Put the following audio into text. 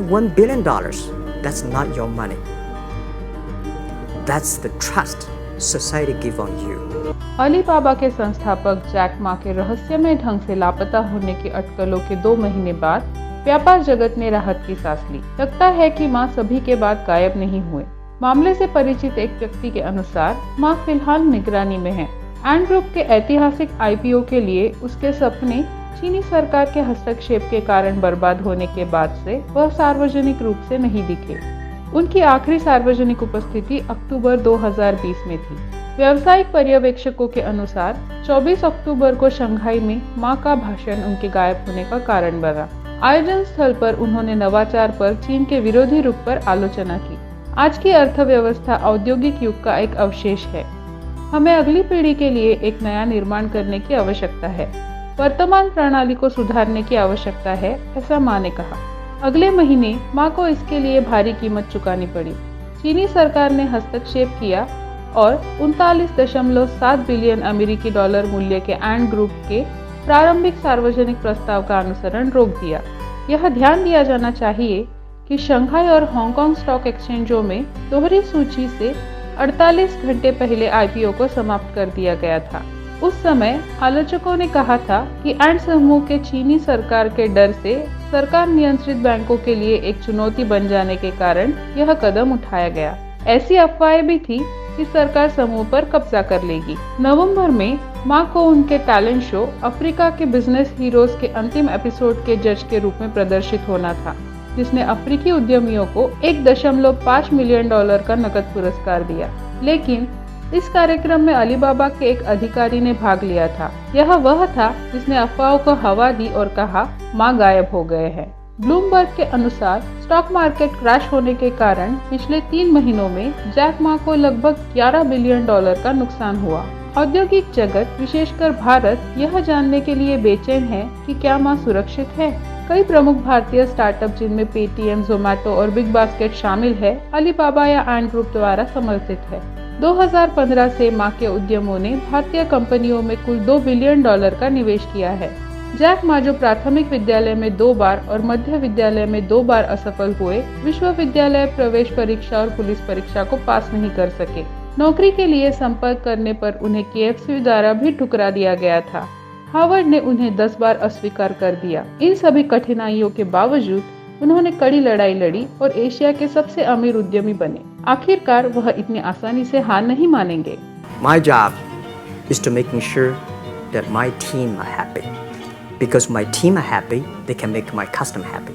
$1 billion, that's not your money. That's the trust society give on you. Alibaba के संस्थापक Jack Ma के रहस्यमय ढंग से लापता होने की अटकलों के 2 महीने बाद व्यापार जगत ने राहत की सांस ली। लगता है कि मा सभी के बाद गायब नहीं हुए। मामले से परिचित एक व्यक्ति के अनुसार मा फिलहाल निगरानी में है। एंड ग्रुप के ऐतिहासिक आईपीओ के लिए उसके सपने चीनी सरकार के हस्तक्षेप के कारण बर्बाद होने के बाद से वह सार्वजनिक रूप से नहीं दिखे। उनकी आखिरी सार्वजनिक उपस्थिति अक्टूबर 2020 में थी। व्यावसायिक पर्यवेक्षकों के अनुसार 24 अक्टूबर को शंघाई में मा का भाषण उनके गायब होने का कारण बना। आयोजन स्थल पर उन्होंने नवाचार पर चीन के विरोधी रुख पर आलोचना की। आज की अर्थव्यवस्था औद्योगिक युग का एक अवशेष है। हमें अगली पीढ़ी के लिए एक नया निर्माण करने की आवश्यकता है। वर्तमान प्रणाली को सुधारने की आवश्यकता है, ऐसा मा ने कहा। अगले महीने मा को इसके लिए भारी कीमत चुकानी पड़ी। चीनी सरकार ने हस्तक्षेप किया और 39.7 बिलियन अमेरिकी डॉलर मूल्य के एंड ग्रुप के प्रारंभिक सार्वजनिक प्रस्ताव का अनुसरण रोक दिया। यह ध्यान दिया जाना चाहिए कि शंघाई और हांगकांग स्टॉक एक्सचेंजों में दोहरी सूची से 48 घंटे पहले आईपीओ को समाप्त कर दिया गया था। उस समय आलोचकों ने कहा था कि एंड समूह के चीनी सरकार के डर से सरकार नियंत्रित बैंकों के लिए एक चुनौती बन जाने के कारण यह कदम उठाया गया। ऐसी अफवाहें भी थी कि सरकार समूह पर कब्जा कर लेगी। नवंबर में मा को उनके टैलेंट शो अफ्रीका के बिजनेस हीरोज के अंतिम एपिसोड के जज के रूप में प्रदर्शित होना था, जिसने अफ्रीकी उद्यमियों को $1.5 मिलियन का नकद पुरस्कार दिया। लेकिन इस कार्यक्रम में अलीबाबा के एक अधिकारी ने भाग लिया था। यह वह था जिसने अफवाहों को हवा दी और कहा मा गायब हो गए हैं। ब्लूमबर्ग के अनुसार स्टॉक मार्केट क्रैश होने के कारण पिछले 3 महीनों में जैक मा को लगभग $11 बिलियन का नुकसान हुआ। औद्योगिक जगत, विशेषकर भारत, यह जानने के लिए बेचैन है कि क्या मा सुरक्षित है। कई प्रमुख भारतीय स्टार्टअप, जिनमें पेटीएम, जोमैटो और बिग बास्केट शामिल है, अलीबाबा या एंड ग्रुप द्वारा समर्थित है। 2015 से मा के उद्यमों ने भारतीय कंपनियों में कुल $2 बिलियन का निवेश किया है। जैक मा, जो प्राथमिक विद्यालय में 2 बार और मध्य विद्यालय में 2 बार असफल हुए, विश्वविद्यालय प्रवेश परीक्षा और पुलिस परीक्षा को पास नहीं कर सके। नौकरी के लिए संपर्क करने पर उन्हें KFC द्वारा भी ठुकरा दिया गया था। हार्वर्ड ने उन्हें 10 बार अस्वीकार कर दिया। इन सभी कठिनाइयों के बावजूद उन्होंने कड़ी लड़ाई लड़ी और एशिया के सबसे अमीर उद्यमी बने। आखिरकार वह इतनी आसानी से हार नहीं मानेंगे। My job is to making sure that my team are happy. Because my team are happy, they can make my customer happy.